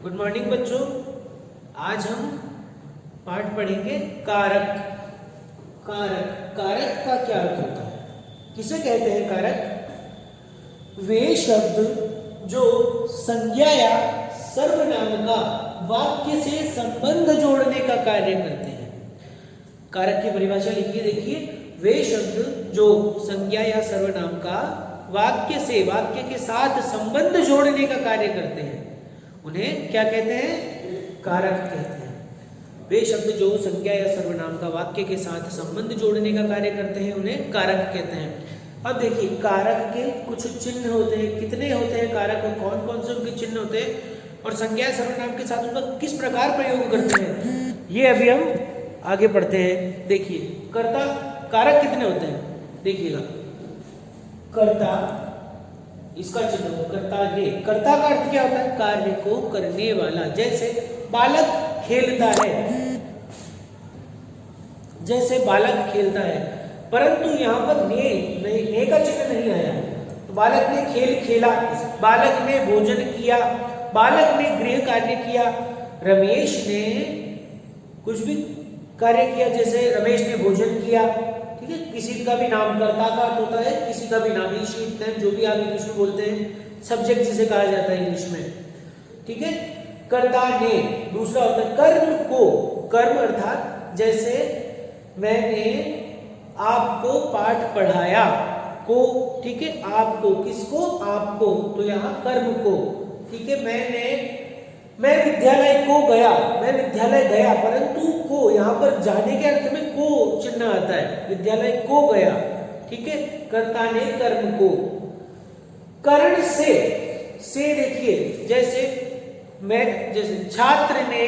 Good morning बच्चों। आज हम पाठ पढ़ेंगे कारक। कारक का क्या अर्थ होता है, किसे कहते हैं कारक? वे शब्द जो संज्ञा या सर्वनाम का वाक्य से संबंध जोड़ने का कार्य करते हैं। कारक की परिभाषा लिखिए, देखिए। वे शब्द जो संज्ञा या सर्वनाम का वाक्य के साथ संबंध जोड़ने का कार्य करते हैं उन्हें क्या कहते हैं? कारक कहते हैं। वे शब्द जो संज्ञा या सर्वनाम का वाक्य के साथ संबंध जोड़ने का कार्य करते हैं उन्हें कारक कहते हैं। अब देखिए, कारक के कुछ चिन्ह होते हैं। कितने होते हैं कारक और कौन कौन से उनके चिन्ह होते हैं, और संज्ञा सर्वनाम के साथ उनका किस प्रकार प्रयोग करते हैं, ये अभी हम आगे पढ़ते हैं। देखिए, कर्ता कारक कितने होते हैं, देखिएगा। कर्ता, इसका चिन्ह कर्ता ने। कर्ता का अर्थ क्या होता है? कार्य को करने वाला। जैसे बालक खेलता है, जैसे बालक खेलता है, परंतु यहाँ पर ने का चिन्ह नहीं आया। तो बालक ने खेल खेला, बालक ने भोजन किया, बालक ने गृह कार्य किया, रमेश ने कुछ भी कार्य किया, जैसे रमेश ने भोजन किया। ठीक है, किसी का भी नाम कर्ता का अर्थ होता है, किसी का भी नाम, जो भी आप इंग्लिश में बोलते हैं, सब्जेक्ट जिसे कहा जाता है इंग्लिश में। ठीक है, कर्ता ने। दूसरा होता है कर्म को। कर्म अर्थात जैसे मैंने आपको पाठ पढ़ाया को, ठीक है, आपको, किसको? आपको, तो यहाँ कर्म को। ठीक है, मैं विद्यालय को गया, मैं विद्यालय गया, परंतु को यहाँ पर जाने के अर्थ में को चिन्ह आता है, विद्यालय को गया। ठीक है, कर्ता ने कर्म को। कर्ण से देखिए, जैसे छात्र ने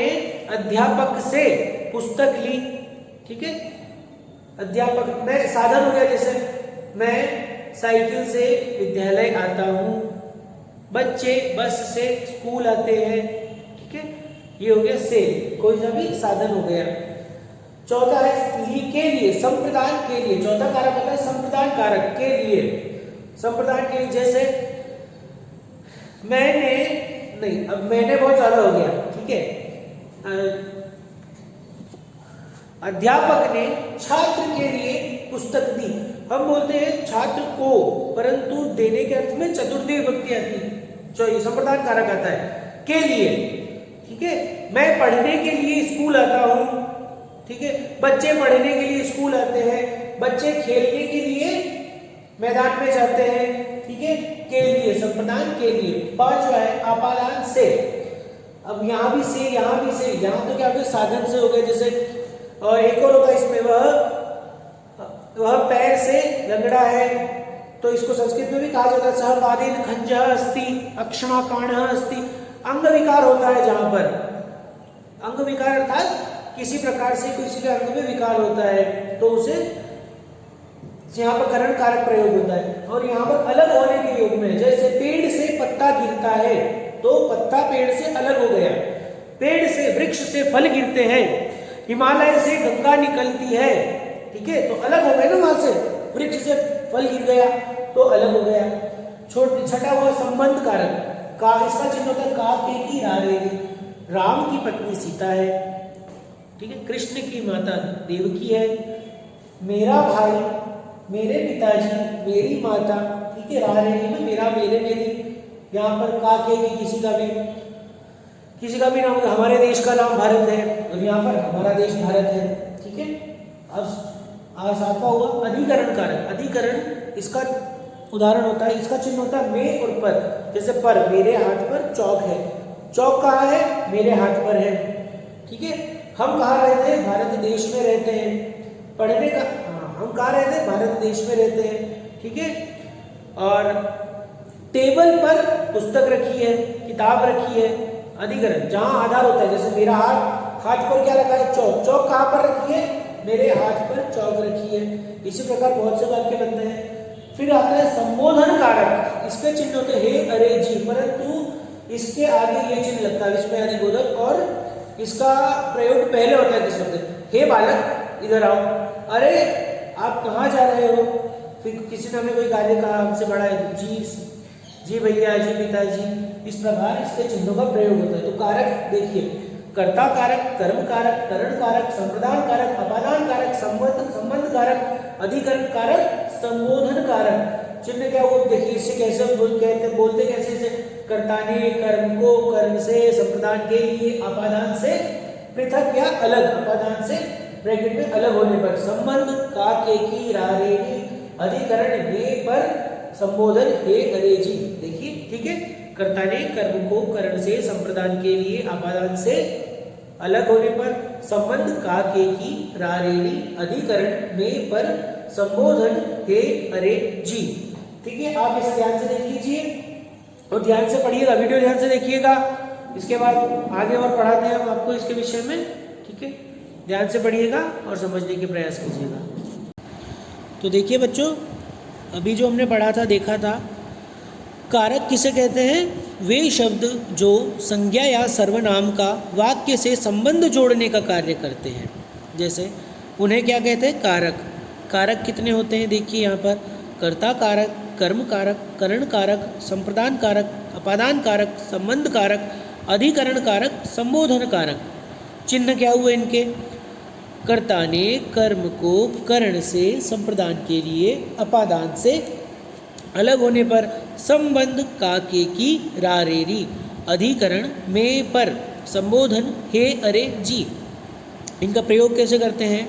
अध्यापक से पुस्तक ली। ठीक है, अध्यापक में साधन हो गया, जैसे मैं साइकिल से विद्यालय आता हूं, बच्चे बस से स्कूल आते हैं। ठीक है, ये हो गया से, कोई सा भी साधन हो गया। चौथा है के लिए, संप्रदान के लिए। चौथा कारक होता है संप्रदान कारक, के लिए, संप्रदान के लिए। जैसे अब मैंने बहुत ज्यादा हो गया। ठीक है, अध्यापक ने छात्र के लिए पुस्तक दी। हम बोलते हैं छात्र को, परंतु देने के अर्थ में चतुर्थी विभक्ति आती है, जो संप्रदान कारक आता है, के लिए। ठीक है, मैं पढ़ने के लिए स्कूल आता हूं। ठीक है, बच्चे पढ़ने के लिए स्कूल आते हैं, बच्चे खेलने के लिए मैदान में जाते हैं। ठीक है, के लिए, संप्रदान के लिए। पांचवा है आपादान से। अब यहाँ भी से, यहाँ भी से, यहाँ तो क्या हो गया, साधन से हो गए। जैसे और एक और होगा इसमें, वह पैर से लंगड़ा है, तो इसको संस्कृत में भी कहा जाता है सहपादीन खंजः अस्ति, अक्षणा काणः अस्ति। अंग विकार होता है, जहां पर अंग विकार अर्थात किसी प्रकार से किसी के अंग में विकार होता है, तो उसे यहाँ पर करण कारक प्रयोग होता है। और यहाँ पर अलग होने के योग में, जैसे पेड़ से पत्ता गिरता है, तो पत्ता पेड़ से अलग हो गया। पेड़ से, वृक्ष से फल गिरते हैं, हिमालय से गंगा निकलती है। ठीक है, तो अलग हो गए ना, वहां से वृक्ष से फल गिर गया तो अलग हो गया। छठा हुआ संबंध कारक का, इसका चिन्ह होता है का, के की, रारे। राम की पत्नी सीता है। ठीक है, कृष्ण की माता देवकी है, मेरा भाई, मेरे पिताजी, मेरी माता। ठीक है, रारे में मेरा, मेरे, मेरी। यहाँ पर का, के की, किसी का भी नाम, हमारे देश का नाम भारत है, और यहाँ पर हमारा देश भारत है। ठीक है, अब सातवां हुआ अधिकरण कारक। अधिकरण, इसका उदाहरण होता है, इसका चिन्ह होता है में और पर। जैसे पर, मेरे हाथ पर चौक है, चौक कहाँ है? मेरे हाथ पर है। ठीक है, हम कहाँ रहते हैं? भारत देश में रहते हैं। पढ़ने का, हम कहाँ रहते हैं? भारत देश में रहते हैं। ठीक है, और टेबल पर पुस्तक रखी है, किताब रखी है। अधिकरण, जहां आधार होता है, जैसे मेरा हाथ पर क्या रखा है? चौक। चौक कहाँ पर रखी है? मेरे हाथ पर चौक रखी है। इसी प्रकार बहुत से वाक्य बनते हैं। फिर आता है संबोधन कारक। इसके चिन्ह होते हैं हे, अरे, जी, परंतु इसके आगे ये चिन्ह लगता है विस्मय अधिबोधक, और इसका प्रयोग पहले होता है किस वक्त? हे बालक, इधर आओ। अरे, आप कहाँ जा रहे हो? फिर किसी ने हमें कोई कार्य कहा, हमसे बड़ा है, जी भैया, जी पिताजी, इस प्रकार इसके चिन्हों का प्रयोग होता है। तो कारक देखिए, कर्ता कारक, कर्म कारक, करण कारक, संप्रदान कारक, अपादान कारक, संबंध कारक, अधिकरण कारक, संबोधन कारक। चिन्ह क्या हुआ देखिए, इससे कैसे बोलते कैसे से, कर्ता ने कर्म को कर्म से, संप्रदान के लिए, अपादान से पृथक या अलग, अपादान से ब्रैकेट में अलग होने पर, संबंध का के की रा रे री, अधिकरण में पर, संबोधन हे अरे जी। देखिए ठीक है, कर्ता ने कर्म को करण से, संप्रदान के लिए, अपादान से अलग होने पर, संबंध का के की रा रे री, अधिकरण में पर, संबोधन हे अरे जी। ठीक है, आप इसे ध्यान से देख लीजिए और ध्यान से पढ़िएगा, वीडियो ध्यान से देखिएगा। इसके बाद आगे और पढ़ाते हैं हम आपको इसके विषय में। ठीक है, ध्यान से पढ़िएगा और समझने के प्रयास कीजिएगा। तो देखिए बच्चों, अभी जो हमने पढ़ा था, देखा था, कारक किसे कहते हैं? वे शब्द जो संज्ञा या सर्वनाम का वाक्य से संबंध जोड़ने का कार्य करते हैं। जैसे उन्हें क्या कहते हैं? कारक। कारक कितने होते हैं? देखिए यहाँ पर, कर्ता कारक, कर्म कारक, करण कारक, संप्रदान कारक, अपादान कारक, संबंध कारक, अधिकरण कारक, संबोधन कारक। चिन्ह क्या हुए इनके? कर्ता ने कर्म को करण से, संप्रदान के लिए, अपादान से अलग होने पर, संबंध का के की रा रे री, अधिकरण में पर, संबोधन हे अरे जी। इनका प्रयोग कैसे करते हैं?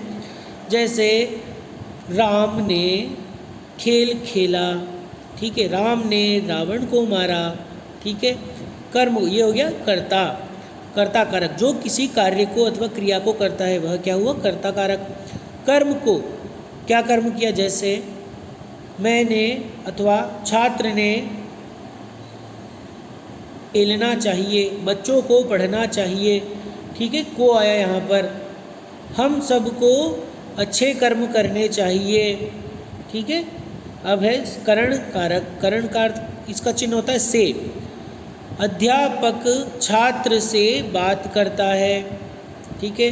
जैसे राम ने खेल खेला, ठीक है, राम ने रावण को मारा, ठीक है। कर्म, ये हो गया कर्ता, कर्ता कारक, जो किसी कार्य को अथवा क्रिया को करता है वह क्या हुआ? कर्ता कारक। कर्म को, क्या कर्म किया? जैसे मैंने अथवा छात्र ने खेलना चाहिए, बच्चों को पढ़ना चाहिए, ठीक है, को आया यहाँ पर। हम सबको अच्छे कर्म करने चाहिए, ठीक है। अब है करण कारक। करण कारक इसका चिन्ह होता है से। अध्यापक छात्र से बात करता है, ठीक है।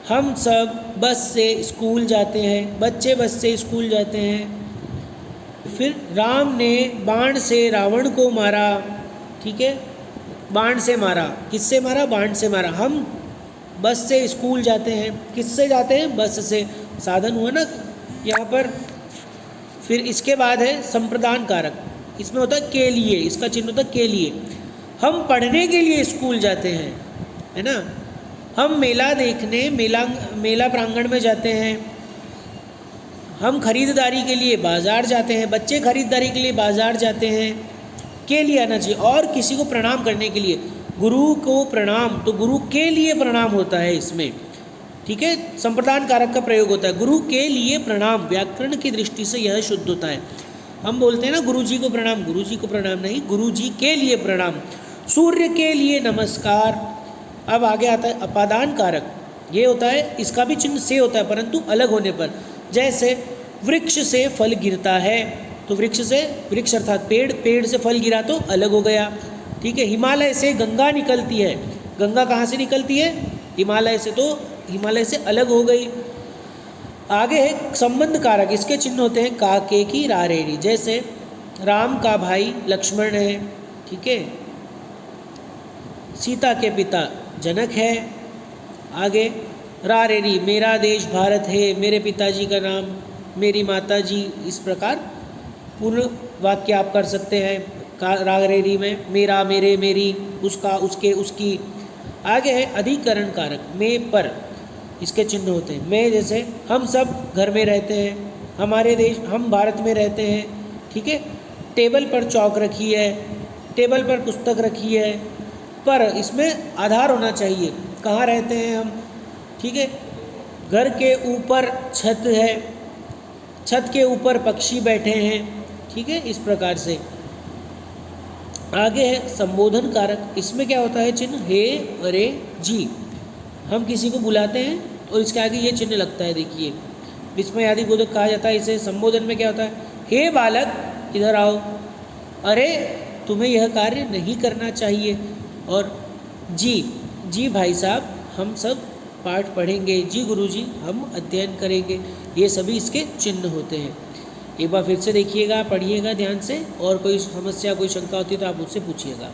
हम सब बस से स्कूल जाते हैं, बच्चे बस से स्कूल जाते हैं। फिर राम ने बाण से रावण को मारा, ठीक है, बाण से मारा। किससे मारा? बाण से मारा। हम बस से स्कूल जाते हैं, किससे जाते हैं? बस से, साधन हुआ ना यहाँ पर। फिर इसके बाद है संप्रदान कारक। इसमें होता है के लिए, इसका चिन्ह होता है के लिए। हम पढ़ने के लिए स्कूल जाते हैं, है ना। हम मेला देखने मेला प्रांगण में जाते हैं। हम खरीदारी के लिए बाज़ार जाते हैं, बच्चे खरीदारी के लिए बाज़ार जाते हैं। के लिए आना चाहिए। और किसी को प्रणाम करने के लिए, गुरु को प्रणाम, तो गुरु के लिए प्रणाम होता है इसमें, ठीक है। संप्रदान कारक का प्रयोग होता है। गुरु के लिए प्रणाम, व्याकरण की दृष्टि से यह शुद्ध होता है। हम बोलते हैं ना गुरु जी को प्रणाम, गुरु जी को प्रणाम नहीं, गुरु जी के लिए प्रणाम। सूर्य के लिए नमस्कार। अब आगे आता है अपादान कारक। ये होता है, इसका भी चिन्ह से होता है परंतु अलग होने पर। जैसे वृक्ष से फल गिरता है, तो वृक्ष से, वृक्ष अर्थात पेड़, पेड़ से फल गिरा तो अलग हो गया, ठीक है। हिमालय से गंगा निकलती है, गंगा कहाँ से निकलती है? हिमालय से, तो हिमालय से अलग हो गई। आगे है संबंध कारक। इसके चिन्ह होते हैं का, के की, रा रे री। जैसे राम का भाई लक्ष्मण है, ठीक है, सीता के पिता जनक है। आगे रा रे री, मेरा देश भारत है, मेरे पिताजी का नाम, मेरी माताजी। इस प्रकार पूर्ण वाक्य आप कर सकते हैं रा रे री में। मेरा, मेरे, मेरी, उसका, उसके, उसकी। आगे है अधिकरण कारक, में, पर। इसके चिन्ह होते हैं। मैं, जैसे हम सब घर में रहते हैं, हमारे देश, हम भारत में रहते हैं, ठीक है। टेबल पर चौक रखी है, टेबल पर पुस्तक रखी है, पर इसमें आधार होना चाहिए, कहाँ रहते हैं हम, ठीक है। घर के ऊपर छत है, छत के ऊपर पक्षी बैठे हैं, ठीक है। इस प्रकार से आगे है संबोधन कारक। इसमें क्या होता है चिन्ह? हे, अरे, जी। हम किसी को बुलाते हैं और इसके आगे ये चिन्ह लगता है, देखिए, विस्मयादि बोधक कहा जाता है इसे। संबोधन में क्या होता है? हे बालक इधर आओ, अरे तुम्हें यह कार्य नहीं करना चाहिए, और जी, जी भाई साहब हम सब पाठ पढ़ेंगे, जी गुरुजी हम अध्ययन करेंगे। ये सभी इसके चिन्ह होते हैं। एक बार फिर से देखिएगा, पढ़िएगा ध्यान से, और कोई समस्या कोई शंका होती है तो आप मुझसे पूछिएगा।